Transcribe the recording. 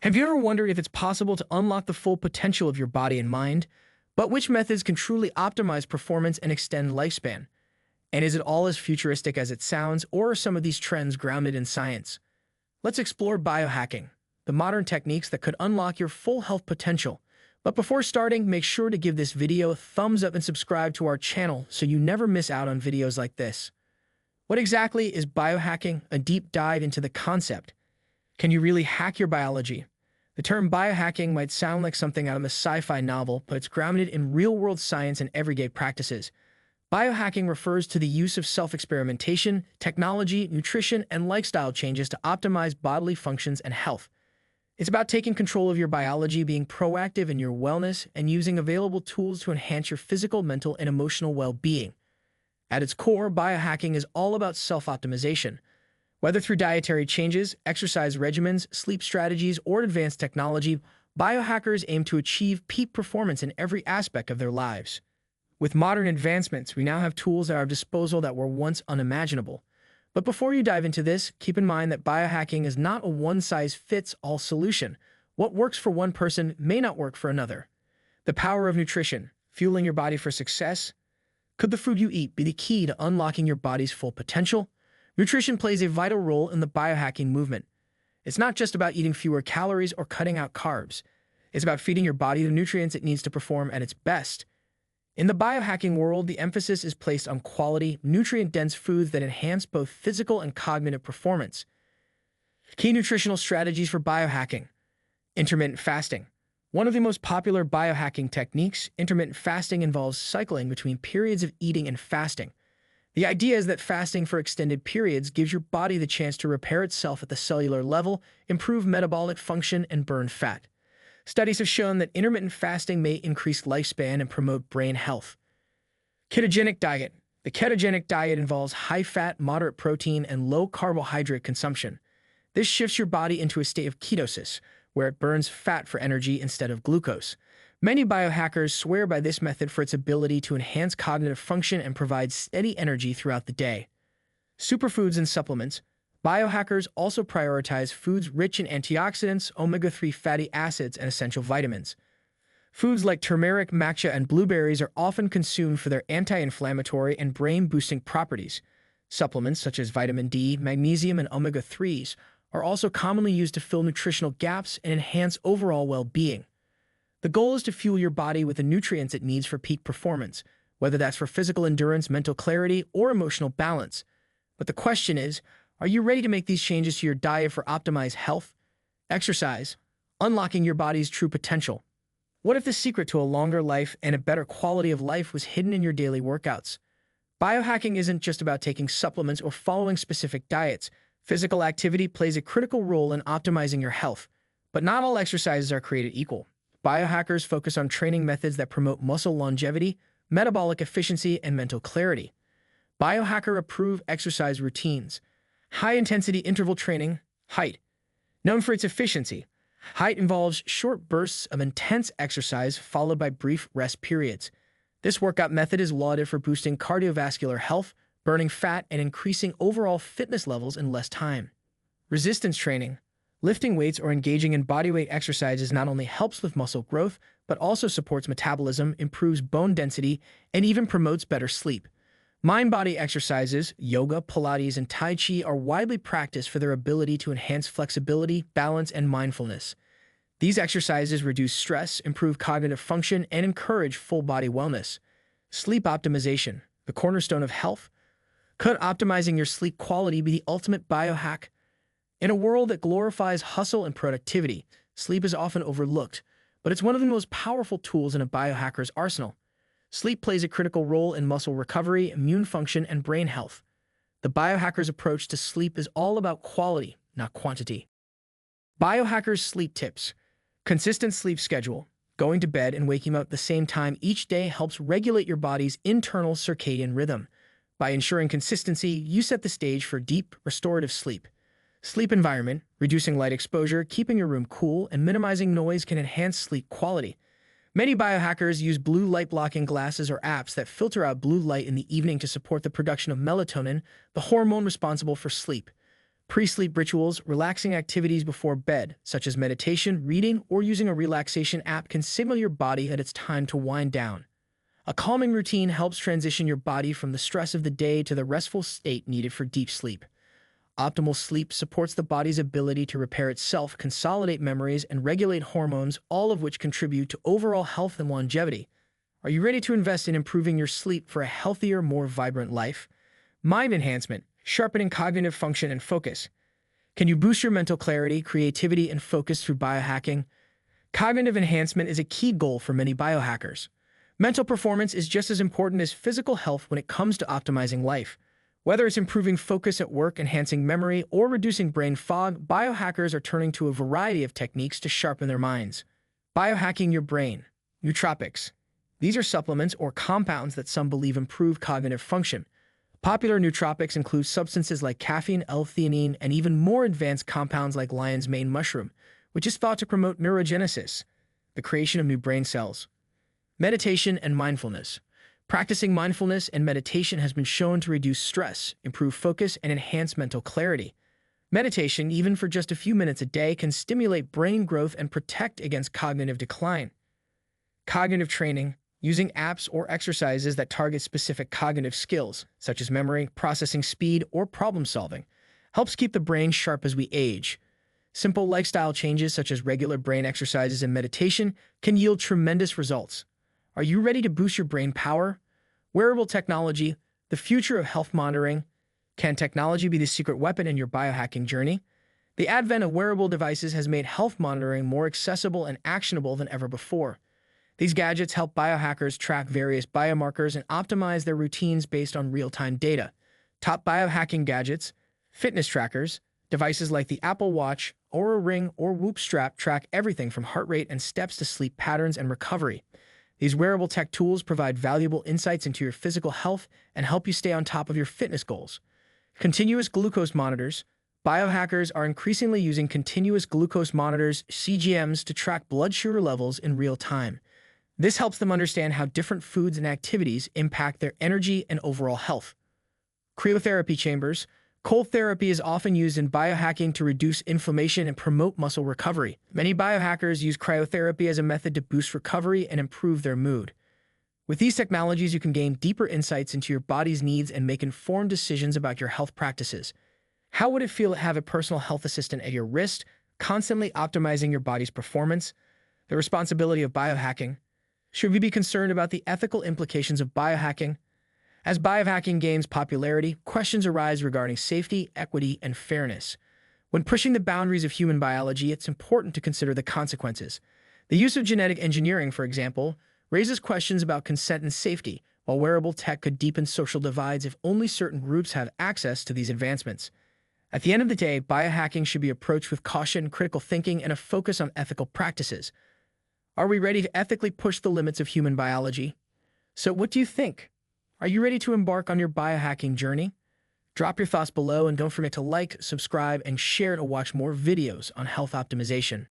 Have you ever wondered if it's possible to unlock the full potential of your body and mind, but which methods can truly optimize performance and extend lifespan? And is it all as futuristic as it sounds, or are some of these trends grounded in science? Let's explore biohacking, the modern techniques that could unlock your full health potential. But before starting, make sure to give this video a thumbs up and subscribe to our channel so you never miss out on videos like this. What exactly is biohacking? A deep dive into the concept. Can you really hack your biology? The term biohacking might sound like something out of a sci-fi novel, but it's grounded in real-world science and everyday practices. Biohacking refers to the use of self-experimentation, technology, nutrition, and lifestyle changes to optimize bodily functions and health. It's about taking control of your biology, being proactive in your wellness, and using available tools to enhance your physical, mental, and emotional well-being. At its core, biohacking is all about self-optimization. Whether through dietary changes, exercise regimens, sleep strategies, or advanced technology, biohackers aim to achieve peak performance in every aspect of their lives. With modern advancements, we now have tools at our disposal that were once unimaginable. But before you dive into this, keep in mind that biohacking is not a one-size-fits-all solution. What works for one person may not work for another. The power of nutrition, fueling your body for success. Could the food you eat be the key to unlocking your body's full potential? Nutrition plays a vital role in the biohacking movement. It's not just about eating fewer calories or cutting out carbs. It's about feeding your body the nutrients it needs to perform at its best. In the biohacking world, the emphasis is placed on quality, nutrient-dense foods that enhance both physical and cognitive performance. Key nutritional strategies for biohacking. Intermittent fasting. One of the most popular biohacking techniques, intermittent fasting involves cycling between periods of eating and fasting. The idea is that fasting for extended periods gives your body the chance to repair itself at the cellular level, improve metabolic function, and burn fat. Studies have shown that intermittent fasting may increase lifespan and promote brain health. Ketogenic diet. The ketogenic diet involves high-fat, moderate protein, and low-carbohydrate consumption. This shifts your body into a state of ketosis, where it burns fat for energy instead of glucose. Many biohackers swear by this method for its ability to enhance cognitive function and provide steady energy throughout the day. Superfoods and supplements. Biohackers also prioritize foods rich in antioxidants, omega-3 fatty acids, and essential vitamins. Foods like turmeric, matcha, and blueberries are often consumed for their anti-inflammatory and brain-boosting properties. Supplements such as vitamin D, magnesium, and omega-3s are also commonly used to fill nutritional gaps and enhance overall well-being. The goal is to fuel your body with the nutrients it needs for peak performance, whether that's for physical endurance, mental clarity, or emotional balance. But the question is, are you ready to make these changes to your diet for optimized health? Exercise, unlocking your body's true potential. What if the secret to a longer life and a better quality of life was hidden in your daily workouts? Biohacking isn't just about taking supplements or following specific diets. Physical activity plays a critical role in optimizing your health, but not all exercises are created equal. Biohackers focus on training methods that promote muscle longevity, metabolic efficiency, and mental clarity. Biohacker-approved exercise routines. High-intensity interval training, HIIT. Known for its efficiency, HIIT involves short bursts of intense exercise followed by brief rest periods. This workout method is lauded for boosting cardiovascular health, burning fat, and increasing overall fitness levels in less time. Resistance training. Lifting weights or engaging in bodyweight exercises not only helps with muscle growth, but also supports metabolism, improves bone density, and even promotes better sleep. Mind-body exercises, yoga, Pilates, and Tai Chi are widely practiced for their ability to enhance flexibility, balance, and mindfulness. These exercises reduce stress, improve cognitive function, and encourage full-body wellness. Sleep optimization, the cornerstone of health. Could optimizing your sleep quality be the ultimate biohack? In a world that glorifies hustle and productivity, sleep is often overlooked, but it's one of the most powerful tools in a biohacker's arsenal. Sleep plays a critical role in muscle recovery, immune function, and brain health. The biohacker's approach to sleep is all about quality, not quantity. Biohackers' sleep tips. Consistent sleep schedule. Going to bed and waking up at the same time each day helps regulate your body's internal circadian rhythm. By ensuring consistency, you set the stage for deep, restorative sleep. Sleep environment. Reducing light exposure, keeping your room cool, and minimizing noise can enhance sleep quality. Many biohackers use blue light blocking glasses or apps that filter out blue light in the evening to support the production of melatonin, the hormone responsible for sleep. Pre-sleep rituals, relaxing activities before bed, such as meditation, reading, or using a relaxation app can signal your body that it's time to wind down. A calming routine helps transition your body from the stress of the day to the restful state needed for deep sleep. Optimal sleep supports the body's ability to repair itself, consolidate memories, and regulate hormones, all of which contribute to overall health and longevity. Are you ready to invest in improving your sleep for a healthier, more vibrant life? Mind enhancement, sharpening cognitive function and focus. Can you boost your mental clarity, creativity, and focus through biohacking? Cognitive enhancement is a key goal for many biohackers. Mental performance is just as important as physical health when it comes to optimizing life. Whether it's improving focus at work, enhancing memory, or reducing brain fog, biohackers are turning to a variety of techniques to sharpen their minds. Biohacking your brain. Nootropics. These are supplements or compounds that some believe improve cognitive function. Popular nootropics include substances like caffeine, L-theanine, and even more advanced compounds like lion's mane mushroom, which is thought to promote neurogenesis, the creation of new brain cells. Meditation and mindfulness. Practicing mindfulness and meditation has been shown to reduce stress, improve focus, and enhance mental clarity. Meditation, even for just a few minutes a day, can stimulate brain growth and protect against cognitive decline. Cognitive training. Using apps or exercises that target specific cognitive skills, such as memory, processing speed, or problem solving, helps keep the brain sharp as we age. Simple lifestyle changes, such as regular brain exercises and meditation, can yield tremendous results. Are you ready to boost your brain power? Wearable technology, the future of health monitoring. Can technology be the secret weapon in your biohacking journey? The advent of wearable devices has made health monitoring more accessible and actionable than ever before. These gadgets help biohackers track various biomarkers and optimize their routines based on real-time data. Top biohacking gadgets, fitness trackers, devices like the Apple Watch, Oura Ring, or Whoop strap track everything from heart rate and steps to sleep patterns and recovery. These wearable tech tools provide valuable insights into your physical health and help you stay on top of your fitness goals. Continuous glucose monitors. Biohackers are increasingly using continuous glucose monitors, CGMs, to track blood sugar levels in real time. This helps them understand how different foods and activities impact their energy and overall health. Cryotherapy chambers. Cold therapy is often used in biohacking to reduce inflammation and promote muscle recovery. Many biohackers use cryotherapy as a method to boost recovery and improve their mood. With these technologies, you can gain deeper insights into your body's needs and make informed decisions about your health practices. How would it feel to have a personal health assistant at your wrist, constantly optimizing your body's performance? The responsibility of biohacking. Should we be concerned about the ethical implications of biohacking? As biohacking gains popularity, questions arise regarding safety, equity, and fairness. When pushing the boundaries of human biology, it's important to consider the consequences. The use of genetic engineering, for example, raises questions about consent and safety, while wearable tech could deepen social divides if only certain groups have access to these advancements. At the end of the day, biohacking should be approached with caution, critical thinking, and a focus on ethical practices. Are we ready to ethically push the limits of human biology? So what do you think? Are you ready to embark on your biohacking journey? Drop your thoughts below and don't forget to like, subscribe, and share to watch more videos on health optimization.